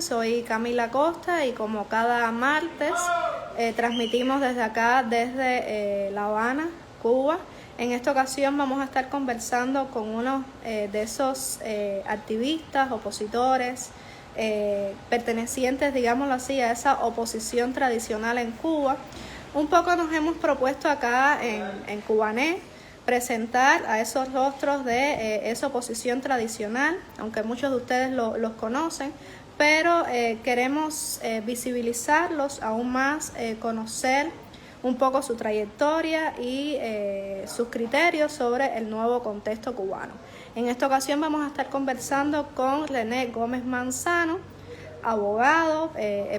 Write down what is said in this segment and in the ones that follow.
Soy Camila Costa y como cada martes transmitimos desde acá, desde La Habana, Cuba. En esta ocasión vamos a estar conversando con uno de esos activistas, opositores, pertenecientes, digámoslo así, a esa oposición tradicional en Cuba. Un poco nos hemos propuesto acá en Cubané presentar a esos rostros de esa oposición tradicional, aunque muchos de ustedes los conocen, pero queremos visibilizarlos aún más, conocer un poco su trayectoria y sus criterios sobre el nuevo contexto cubano. En esta ocasión vamos a estar conversando con René Gómez Manzano, abogado,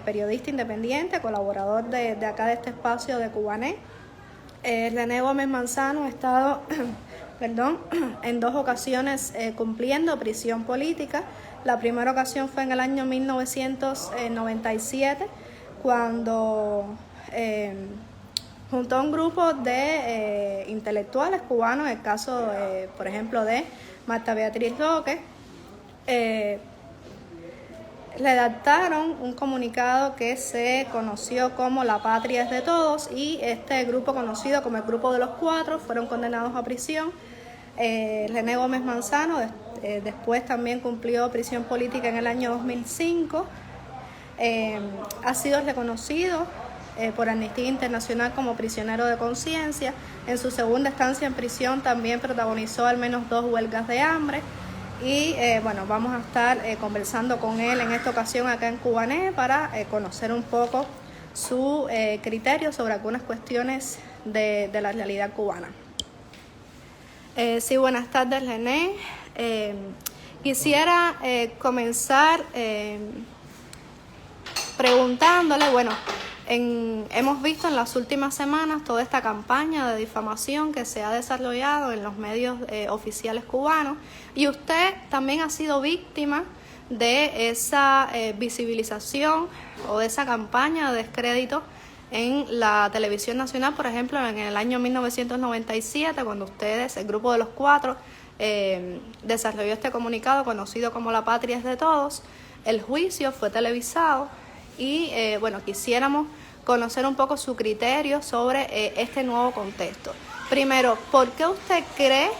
periodista independiente, colaborador de acá de este espacio de Cubané. René Gómez Manzano ha estado en dos ocasiones cumpliendo prisión política. La primera ocasión fue en el año 1997, cuando junto a un grupo de intelectuales cubanos, el caso, por ejemplo, de Marta Beatriz Roque, redactaron un comunicado que se conoció como La Patria es de Todos, y este grupo, conocido como el Grupo de los Cuatro, fueron condenados a prisión. René Gómez Manzano después también cumplió prisión política en el año 2005. Ha sido reconocido por Amnistía Internacional como prisionero de conciencia. En su segunda estancia en prisión también protagonizó al menos 2 huelgas de hambre. Y vamos a estar conversando con él en esta ocasión acá en Cubané para conocer un poco su criterio sobre algunas cuestiones de la realidad cubana. Sí, buenas tardes, René. Quisiera comenzar preguntándole, hemos visto en las últimas semanas toda esta campaña de difamación que se ha desarrollado en los medios oficiales cubanos, y usted también ha sido víctima de esa visibilización o de esa campaña de descrédito en la televisión nacional. Por ejemplo, en el año 1997, cuando ustedes, el Grupo de los Cuatro, desarrolló este comunicado conocido como La Patria es de Todos, el juicio fue televisado y quisiéramos conocer un poco su criterio sobre este nuevo contexto. Primero, ¿por qué usted cree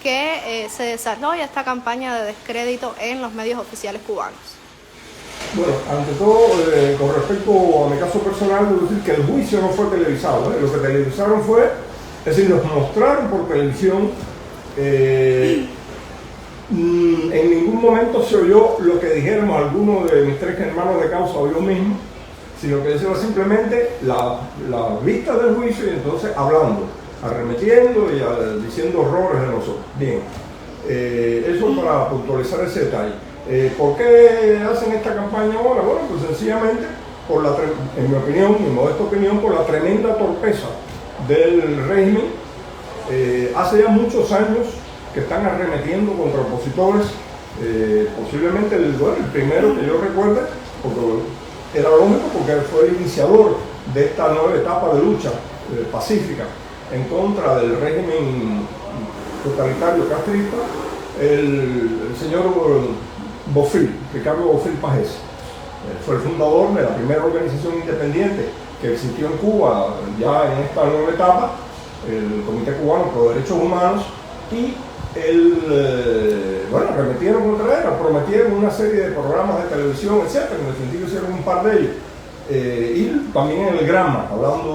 que se desarrolla esta campaña de descrédito en los medios oficiales cubanos? Bueno, ante todo, con respecto a mi caso personal, debo decir que el juicio no fue televisado. Lo que televisaron fue, es decir, nos mostraron por televisión. En ningún momento se oyó lo que dijeron algunos de mis 3 hermanos de causa o yo mismo, sino que eso era simplemente la vista del juicio y entonces hablando, arremetiendo y diciendo horrores de nosotros. Bien, eso para puntualizar ese detalle. ¿Por qué hacen esta campaña ahora? Bueno, pues sencillamente, en mi opinión, mi modesta opinión, por la tremenda torpeza del régimen. Hace ya muchos años que están arremetiendo contra opositores, posiblemente el primero que yo recuerde, porque era lógico, porque fue el iniciador de esta nueva etapa de lucha pacífica en contra del régimen totalitario castrista, el señor Bofill, Ricardo Bofill Pajés. Fue el fundador de la primera organización independiente que existió en Cuba ya en esta nueva etapa, el Comité Cubano por los Derechos Humanos, y arremetieron contra él, prometieron una serie de programas de televisión, etcétera. En el sentido hicieron un par de ellos. Y también en el Granma, hablando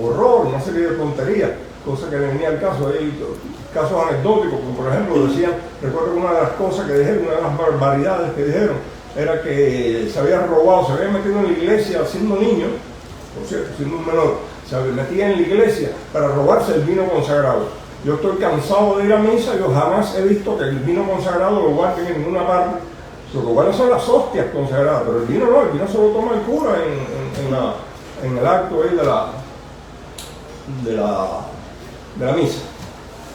horror, una serie de tonterías, cosa que venía al caso. Hay casos anecdóticos, como por ejemplo decían, recuerdo que una de las cosas que dijeron, una de las barbaridades que dijeron, era que se había robado, se había metido en la iglesia siendo niño, por cierto, siendo un menor, se metía en la iglesia para robarse el vino consagrado. Yo estoy cansado de ir a misa, yo jamás he visto que el vino consagrado lo guarden en ninguna parte. Lo que guardan son las hostias consagradas, pero el vino no, el vino se lo toma el cura en el acto ahí de la misa.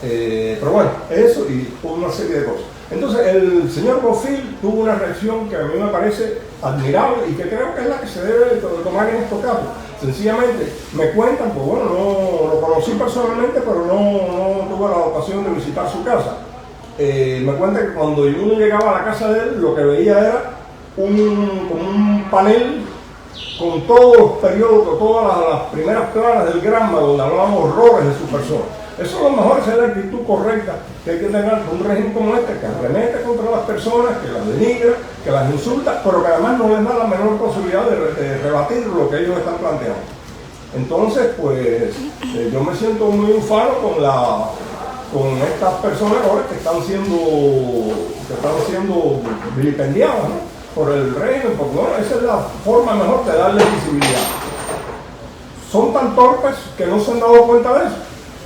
Pero bueno, eso y una serie de cosas. Entonces el señor Bofill tuvo una reacción que a mí me parece admirable y que creo que es la que se debe tomar en estos casos. Sencillamente me cuentan, pues bueno, no lo conocí personalmente, pero no tuve la ocasión de visitar su casa. Me cuentan que cuando uno llegaba a la casa de él, lo que veía era como un panel con todos los periodos, todas las primeras planas del Granma, donde hablamos horrores de su persona. Eso es lo mejor, esa es la actitud correcta que hay que tener con un régimen como este, que arremete contra las personas, que las denigra, que las insulta, pero que además no les da la menor posibilidad de rebatir lo que ellos están planteando. Entonces, pues, yo me siento muy ufano con estas personas ahora que están siendo vilipendiadas, ¿no?, por el régimen, porque bueno, esa es la forma mejor de darle visibilidad. Son tan torpes que no se han dado cuenta de eso.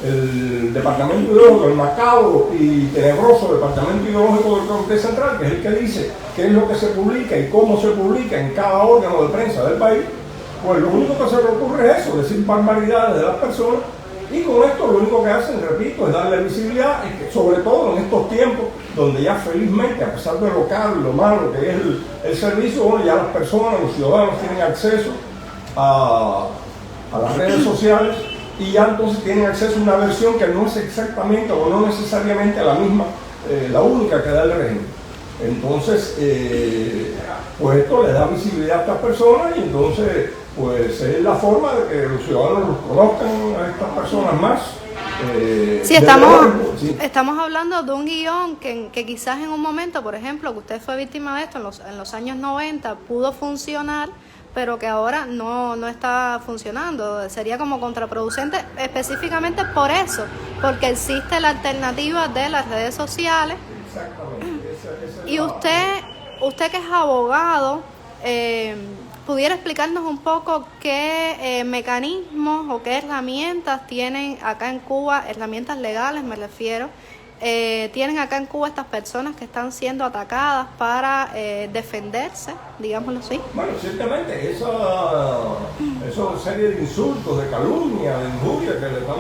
El departamento ideológico, el macabro y tenebroso departamento ideológico del Comité Central, que es el que dice qué es lo que se publica y cómo se publica en cada órgano de prensa del país, pues lo único que se le ocurre es eso, decir barbaridades de las personas, y con esto lo único que hacen, repito, es darle visibilidad, y que sobre todo en estos tiempos donde ya felizmente, a pesar de lo caro y lo malo que es el servicio, bueno, ya las personas, los ciudadanos tienen acceso a las redes sociales, y ya entonces tienen acceso a una versión que no es exactamente o no necesariamente la misma, la única que da el régimen. Entonces, pues esto le da visibilidad a estas personas, y entonces pues es la forma de que los ciudadanos los conozcan a estas personas más. Sí, estamos hablando de un guión que quizás en un momento, por ejemplo, que usted fue víctima de esto en los años 90, pudo funcionar, pero que ahora no está funcionando. Sería como contraproducente específicamente por eso, porque existe la alternativa de las redes sociales. Exactamente. Y usted que es abogado, ¿pudiera explicarnos un poco qué mecanismos o qué herramientas tienen acá en Cuba, herramientas legales me refiero, tienen acá en Cuba estas personas que están siendo atacadas para defenderse, digámoslo así? Bueno, ciertamente esa serie de insultos, de calumnia, de injuria que le están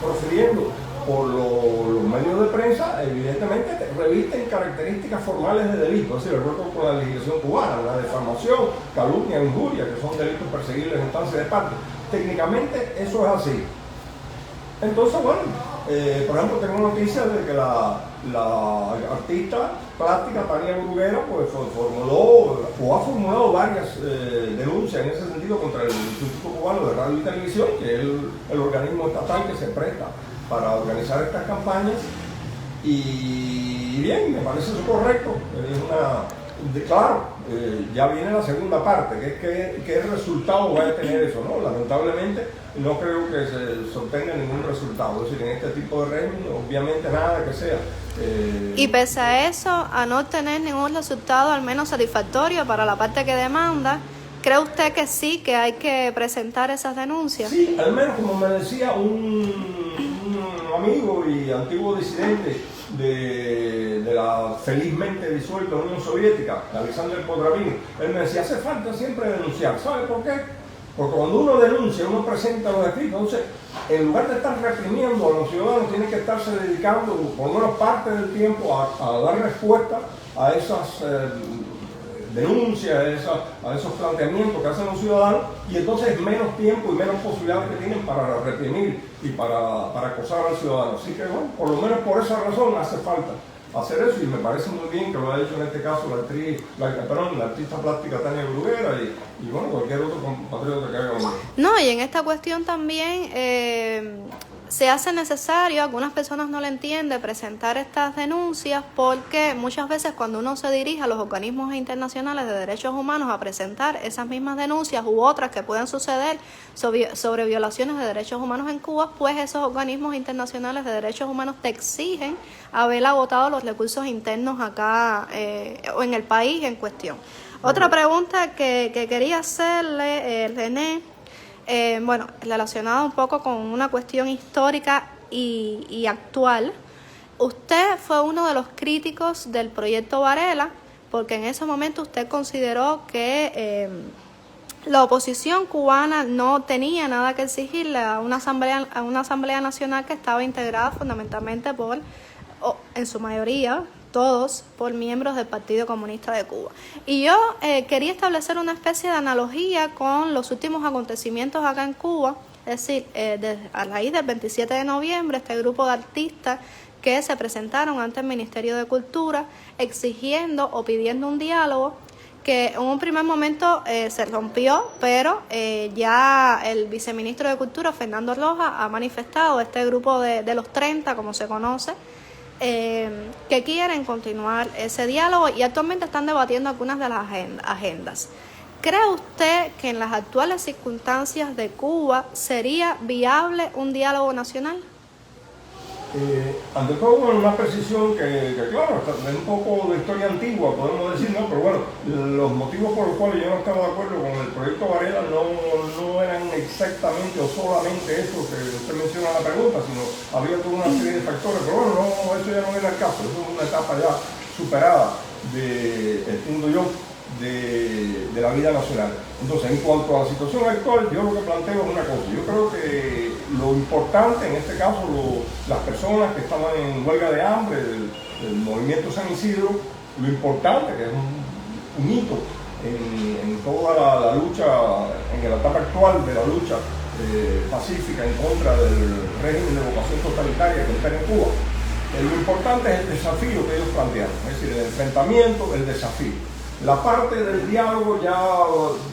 profiriendo por los medios de prensa, evidentemente revisten características formales de delito, es decir, de acuerdo con la legislación cubana, la difamación, calumnia, injuria, que son delitos perseguibles en instancia de parte. Técnicamente eso es así. Entonces, bueno, por ejemplo, tengo noticias de que la artista plástica Tania Bruguera pues ha formulado varias denuncias en ese sentido contra el Instituto Cubano de Radio y Televisión, que es el organismo estatal que se presta para organizar estas campañas, y bien, me parece eso correcto. Claro, ya viene la segunda parte, que es qué resultado va a tener eso, ¿no? Lamentablemente no creo que se obtenga ningún resultado, es decir, en este tipo de régimen, obviamente nada que sea. Y pese a eso, a no tener ningún resultado al menos satisfactorio para la parte que demanda, ¿cree usted que sí, que hay que presentar esas denuncias? Sí, al menos como me decía un amigo y antiguo disidente de la felizmente disuelta Unión Soviética, Alexander Podravin, él me decía, hace falta siempre denunciar. ¿Sabe por qué? Porque cuando uno denuncia, uno presenta los escritos, entonces en lugar de estar reprimiendo a los ciudadanos, tiene que estarse dedicando por lo menos parte del tiempo a dar respuesta a esas denuncias, a esos planteamientos que hacen los ciudadanos, y entonces menos tiempo y menos posibilidades que tienen para reprimir y para acosar al ciudadano. Así que bueno, por lo menos por esa razón hace falta hacer eso, y me parece muy bien que lo haya hecho en este caso la artista plástica Tania Bruguera y bueno, cualquier otro compatriota que haga lo mismo. No, y en esta cuestión también se hace necesario, algunas personas no lo entienden, presentar estas denuncias, porque muchas veces cuando uno se dirige a los organismos internacionales de derechos humanos a presentar esas mismas denuncias u otras que puedan suceder sobre violaciones de derechos humanos en Cuba, pues esos organismos internacionales de derechos humanos te exigen haber agotado los recursos internos acá o en el país en cuestión. Otra pregunta que quería hacerle, René, bueno, relacionada un poco con una cuestión histórica y actual. Usted fue uno de los críticos del proyecto Varela, porque en ese momento usted consideró que la oposición cubana no tenía nada que exigirle a una asamblea nacional que estaba integrada fundamentalmente en su mayoría, todos por miembros del Partido Comunista de Cuba. Y yo quería establecer una especie de analogía con los últimos acontecimientos acá en Cuba, es decir, a raíz del 27 de noviembre, este grupo de artistas que se presentaron ante el Ministerio de Cultura exigiendo o pidiendo un diálogo que en un primer momento se rompió, pero ya el viceministro de Cultura, Fernando Rojas, ha manifestado, este grupo de los 30, como se conoce, que quieren continuar ese diálogo y actualmente están debatiendo algunas de las agendas. ¿Cree usted que en las actuales circunstancias de Cuba sería viable un diálogo nacional? Ante todo, una precisión que claro, es un poco de historia antigua, podemos decir, ¿no? Pero bueno, los motivos por los cuales yo no estaba de acuerdo con el proyecto Varela no eran exactamente o solamente eso que usted menciona en la pregunta, sino había toda una serie de factores. Pero bueno, no, eso ya no era el caso, eso es una etapa ya superada, entiendo yo, de la vida nacional. Entonces, en cuanto a la situación actual, yo lo que planteo es una cosa. Yo creo que lo importante, en este caso, las personas que estaban en huelga de hambre del movimiento San Isidro, lo importante, que es un hito en toda la lucha, en la etapa actual de la lucha pacífica en contra del régimen de vocación totalitaria que está en Cuba, lo importante es el desafío que ellos plantearon, es decir, el enfrentamiento, el desafío. La parte del diálogo ya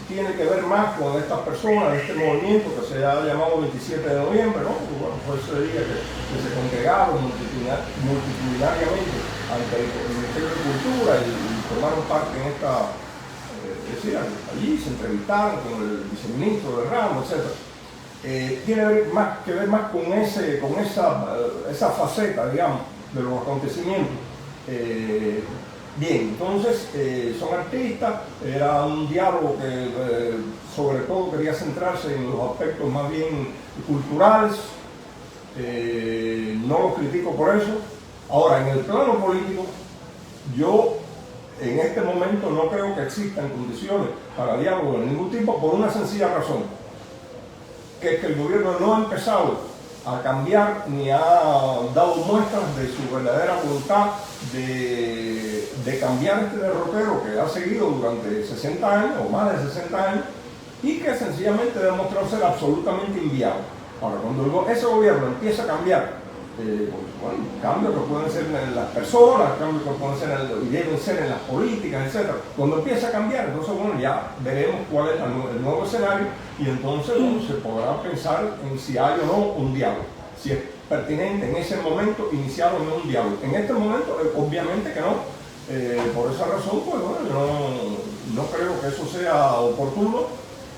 tiene que ver más con estas personas, este movimiento que se ha llamado 27 de noviembre, ¿no? Bueno, fue ese día que se congregaron multitudinariamente ante el Ministerio de Cultura y tomaron parte en esta, allí se entrevistaron con el viceministro de Ramos, etc. Tiene que ver más con esa faceta, digamos, de los acontecimientos. Bien, entonces son artistas, era un diálogo que sobre todo quería centrarse en los aspectos más bien culturales, no los critico por eso. Ahora, en el plano político, yo en este momento no creo que existan condiciones para diálogo de ningún tipo por una sencilla razón, que es que el gobierno no ha empezado a cambiar ni ha dado muestras de su verdadera voluntad de cambiar este derrotero que ha seguido durante 60 años o más de 60 años y que sencillamente demostró ser absolutamente inviable. Ahora, cuando ese gobierno empieza a cambiar, cambios que pueden ser en las personas, cambios que pueden ser y deben ser en las políticas, etc. Cuando empieza a cambiar, entonces ya veremos cuál es el nuevo escenario y entonces se podrá pensar en si hay o no un diálogo, si es pertinente en ese momento iniciar o no un diálogo. En este momento, obviamente que no. Por esa razón, pues no creo que eso sea oportuno.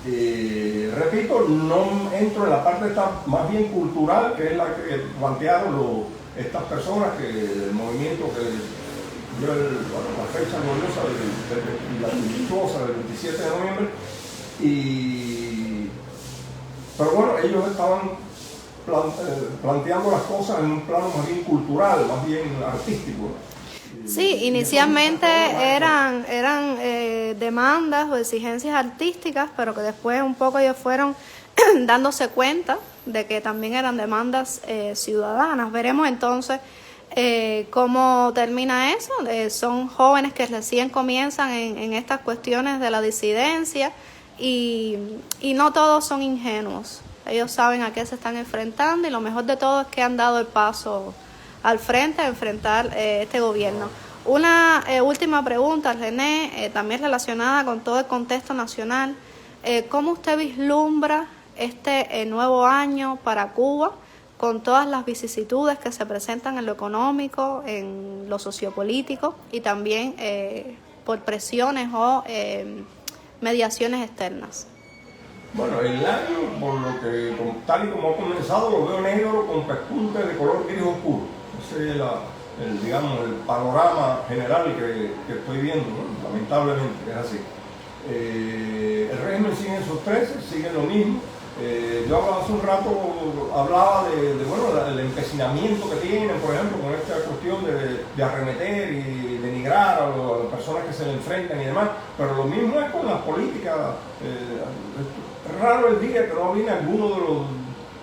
Repito, no entro en la parte más bien cultural, que es la que plantearon estas personas, que el movimiento que dio la fecha gloriosa la victuosa del 27 de noviembre. Pero bueno, ellos estaban planteando las cosas en un plano más bien cultural, más bien artístico. Sí, inicialmente eran demandas o exigencias artísticas, pero que después un poco ellos fueron dándose cuenta de que también eran demandas ciudadanas. Veremos entonces cómo termina eso. Son jóvenes que recién comienzan en estas cuestiones de la disidencia y no todos son ingenuos. Ellos saben a qué se están enfrentando y lo mejor de todo es que han dado el paso al frente a enfrentar este gobierno. Una última pregunta, René, también relacionada con todo el contexto nacional. ¿Cómo usted vislumbra este nuevo año para Cuba, con todas las vicisitudes que se presentan en lo económico, en lo sociopolítico y también por presiones o mediaciones externas? Bueno, el año, por lo que tal y como ha comenzado, lo veo negro con pespuntes de color gris oscuro. Ese es el panorama general que estoy viendo, ¿no? Lamentablemente es así. El régimen sigue en sus 13, sigue lo mismo. Yo hace un rato hablaba del empecinamiento que tienen, por ejemplo, con esta cuestión de arremeter y denigrar a las personas que se le enfrentan y demás, pero lo mismo es con las políticas. Es raro el día que no viene alguno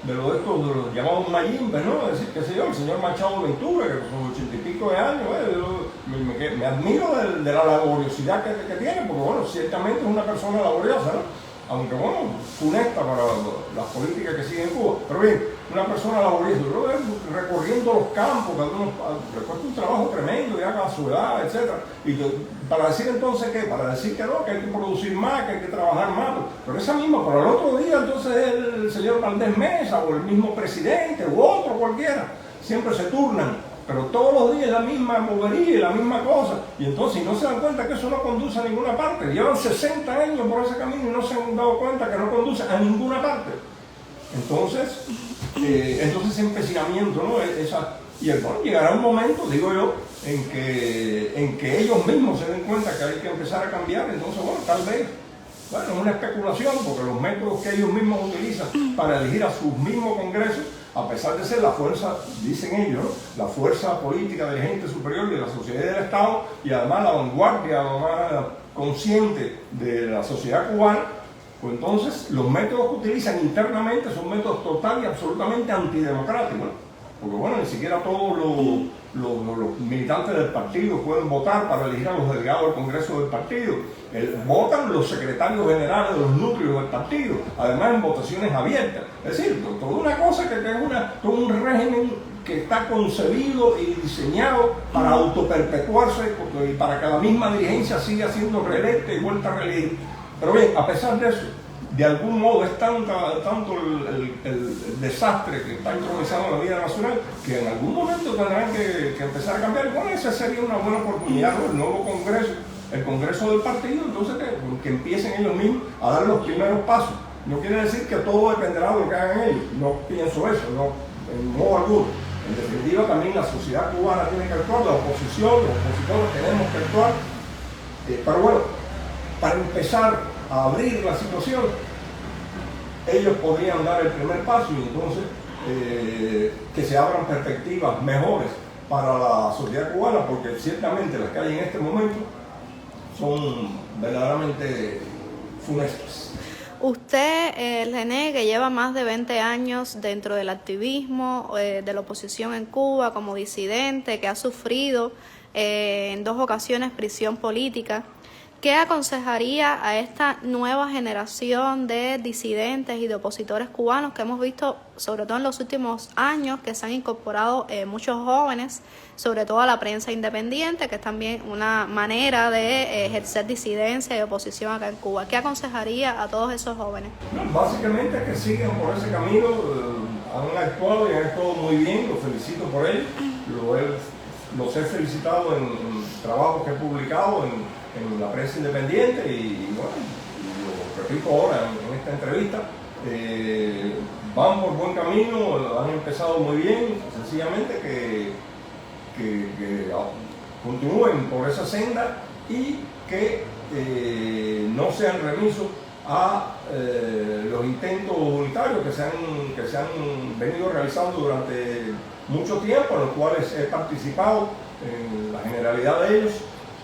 de los llamados mayimbe, ¿no? Es decir, qué sé yo, el señor Machado Ventura, que con 80 y pico de años, me admiro de la laboriosidad que tiene, porque bueno, ciertamente es una persona laboriosa, ¿no? aunque bueno, funesta para las políticas que siguen en Cuba. Pero bien, una persona laborista, yo lo veo recorriendo los campos, que a uno le cuesta un trabajo tremendo, ya a su edad, etc. Y para decir entonces ¿qué? Para decir que no, que hay que producir más, que hay que trabajar más. Pero esa misma, pero el otro día entonces el señor Valdés Mesa o el mismo presidente u otro cualquiera, siempre se turnan. Pero todos los días la misma bobería y la misma cosa. Y entonces no se dan cuenta que eso no conduce a ninguna parte. Llevan 60 años por ese camino y no se han dado cuenta que no conduce a ninguna parte. Entonces ese empecinamiento, ¿no? Y bueno, llegará un momento, digo yo, en que ellos mismos se den cuenta que hay que empezar a cambiar. Entonces, bueno, tal vez, bueno, es una especulación, porque los métodos que ellos mismos utilizan para elegir a sus mismos congresos, a pesar de ser la fuerza, dicen ellos, ¿no? La fuerza política de gente superior de la sociedad y del Estado, y además la vanguardia más consciente de la sociedad cubana, pues entonces los métodos que utilizan internamente son métodos total y absolutamente antidemocráticos, ¿no? Porque bueno, ni siquiera todos los militantes del partido pueden votar para elegir a los delegados del Congreso del partido. Votan los secretarios generales de los núcleos del partido, además en votaciones abiertas. Es decir, toda una cosa que es todo un régimen que está concebido y diseñado para autoperpetuarse y para que la misma dirigencia siga siendo reelecta y vuelta a reelegir. Pero bien, a pesar de eso, de algún modo es tanto el desastre que está improvisado en la vida nacional que en algún momento tendrán que empezar a cambiar. Bueno, esa sería una buena oportunidad, ¿no? El nuevo Congreso, el Congreso del partido, entonces que empiecen ellos mismos a dar los primeros pasos. No quiere decir que todo dependerá de lo que hagan ellos, no pienso eso, no, en modo alguno. En definitiva, también la sociedad cubana tiene que actuar, la oposición, los opositores tenemos que actuar. Pero bueno, para empezar a abrir la situación, ellos podrían dar el primer paso y entonces que se abran perspectivas mejores para la sociedad cubana, porque ciertamente las que hay en este momento son verdaderamente funestas. Usted, René, que lleva más de 20 años dentro del activismo de la oposición en Cuba como disidente, que ha sufrido en 2 ocasiones prisión política, ¿qué aconsejaría a esta nueva generación de disidentes y de opositores cubanos que hemos visto, sobre todo en los últimos años, que se han incorporado muchos jóvenes, sobre todo a la prensa independiente, que es también una manera de ejercer disidencia y oposición acá en Cuba? ¿Qué aconsejaría a todos esos jóvenes? Básicamente que sigan por ese camino, han actuado y han actuado muy bien, los felicito por ello, los he felicitado en trabajos que he publicado en la prensa independiente y bueno, lo repito ahora en esta entrevista, van por buen camino, han empezado muy bien, sencillamente que continúen por esa senda y que no sean remisos a los intentos unitarios que se han venido realizando durante mucho tiempo, en los cuales he participado en la generalidad de ellos,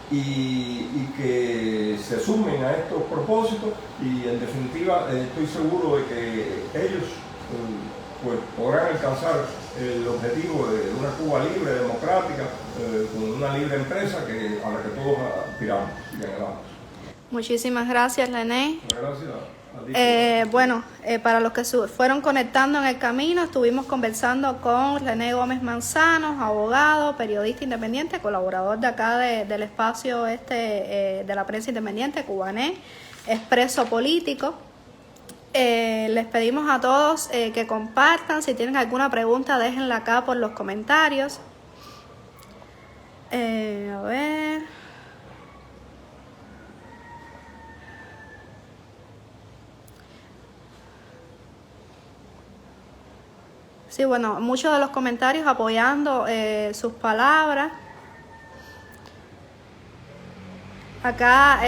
y que se sumen a estos propósitos y en definitiva estoy seguro de que ellos pues podrán alcanzar el objetivo de una Cuba libre, democrática, con una libre empresa a la que todos aspiramos y anhelamos. Muchísimas gracias, René. Gracias. Para los que fueron conectando en el camino, estuvimos conversando con René Gómez Manzanos, abogado, periodista independiente, colaborador de acá del espacio de la prensa independiente, Cubanet, expreso político. Les pedimos a todos que compartan. Si tienen alguna pregunta, déjenla acá por los comentarios. A ver. Sí, bueno, muchos de los comentarios apoyando sus palabras. Acá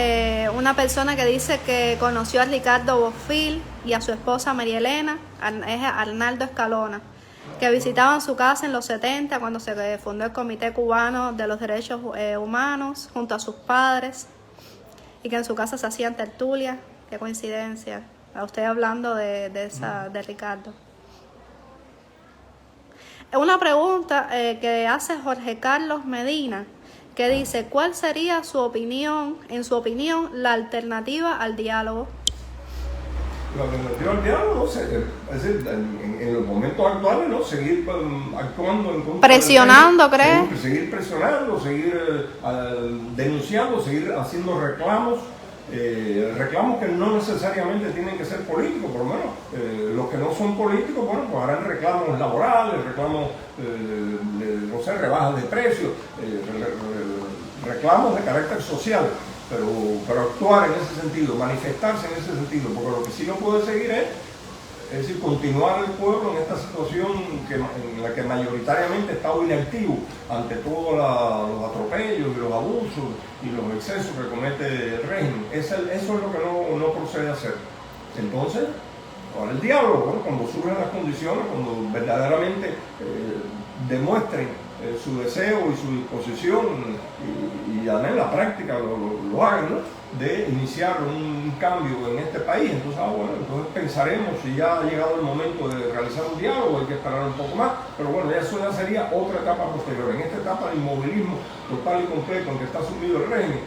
una persona que dice que conoció a Ricardo Bofill y a su esposa María Elena, es Arnaldo Escalona, que visitaban su casa en los 70 cuando se fundó el Comité Cubano de los Derechos Humanos junto a sus padres y que en su casa se hacían tertulias. Qué coincidencia. A usted hablando de Ricardo. Una pregunta que hace Jorge Carlos Medina, que dice: ¿cuál sería en su opinión, la alternativa al diálogo? La alternativa al diálogo, no sé, es decir, en los momentos actuales, ¿no? Seguir actuando en contra presionando, del régimen, ¿crees? seguir presionando, seguir denunciando, seguir haciendo reclamos. Reclamos que no necesariamente tienen que ser políticos, por lo menos los que no son políticos, bueno, pues harán reclamos laborales, reclamos, no sé, rebajas de precios, reclamos de carácter social, pero actuar en ese sentido, manifestarse en ese sentido, porque lo que sí no puede seguir es decir, continuar el pueblo en esta situación en la que mayoritariamente ha estado inactivo ante todos los atropellos y los abusos y los excesos que comete el régimen. Eso es lo que no procede a hacer. Entonces, ahora el diálogo, bueno, cuando surgen las condiciones, cuando verdaderamente demuestren su deseo y su disposición y además en la práctica lo hagan, ¿no? De iniciar un cambio en este país, entonces, bueno, entonces pensaremos si ya ha llegado el momento de realizar un diálogo, hay que esperar un poco más, pero bueno, eso ya sería otra etapa posterior. En esta etapa de inmovilismo total y completo en que está sumido el régimen,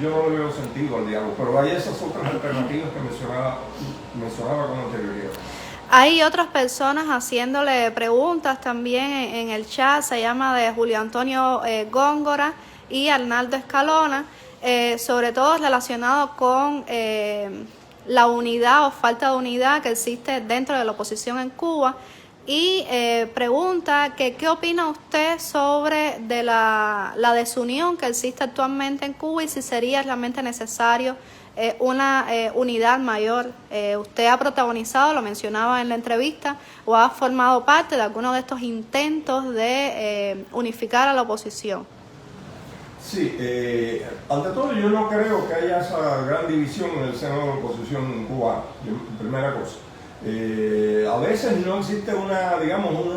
yo no le veo sentido al diálogo, pero hay esas otras alternativas que mencionaba con anterioridad. Hay otras personas haciéndole preguntas también en el chat, se llama de Julio Antonio Góngora y Arnaldo Escalona, sobre todo relacionado con la unidad o falta de unidad que existe dentro de la oposición en Cuba, y pregunta que qué opina usted sobre de la desunión que existe actualmente en Cuba y si sería realmente necesario una unidad mayor. Usted ha protagonizado, lo mencionaba en la entrevista, o ha formado parte de alguno de estos intentos de unificar a la oposición. Sí, ante todo yo no creo que haya esa gran división en el seno de la oposición cubana, primera cosa. A veces no existe una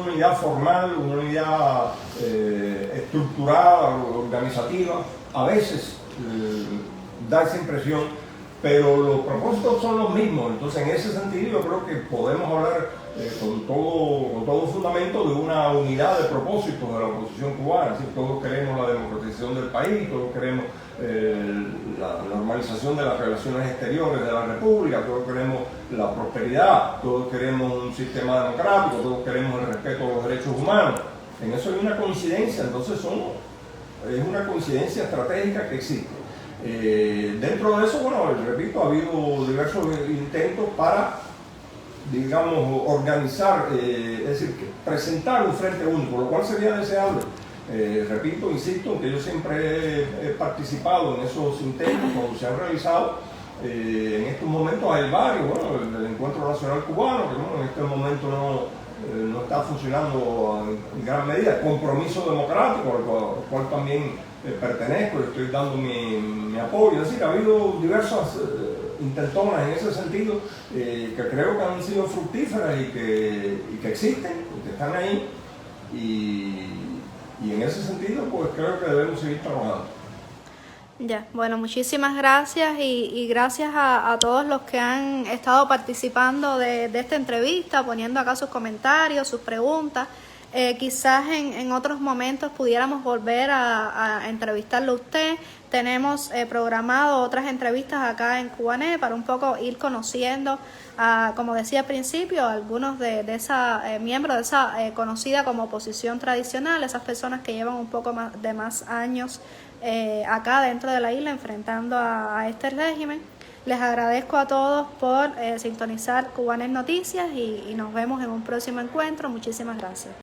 unidad formal, una unidad estructurada, organizativa, a veces da esa impresión, pero los propósitos son los mismos. Entonces, en ese sentido, yo creo que podemos hablar con todo fundamento de una unidad de propósitos de la oposición cubana. Es decir, todos queremos la democratización del país, todos queremos la normalización de las relaciones exteriores de la República, todos queremos la prosperidad, todos queremos un sistema democrático, todos queremos el respeto a los derechos humanos. En eso hay una coincidencia, entonces es una coincidencia estratégica que existe. Dentro de eso, bueno, repito, ha habido diversos intentos para, digamos, organizar, es decir, presentar un frente único, lo cual sería deseable. Repito, insisto, que yo siempre he participado en esos intentos cuando se han realizado. En estos momentos hay varios, bueno, el Encuentro Nacional Cubano, que bueno, en este momento no está funcionando en gran medida, el Compromiso Democrático, al cual también pertenezco y estoy dando mi apoyo. Es decir, ha habido diversas intentonas en ese sentido que creo que han sido fructíferas y que existen, y que están ahí, y en ese sentido pues creo que debemos seguir trabajando. Ya, bueno, muchísimas gracias y gracias a todos los que han estado participando de esta entrevista, poniendo acá sus comentarios, sus preguntas. Quizás en otros momentos pudiéramos volver a entrevistarlo a usted. Tenemos programado otras entrevistas acá en Cubanet para un poco ir conociendo, como decía al principio, algunos de esa miembros de esa conocida como oposición tradicional, esas personas que llevan un poco más años acá dentro de la isla enfrentando a este régimen. Les agradezco a todos por sintonizar Cubanet Noticias y nos vemos en un próximo encuentro. Muchísimas gracias.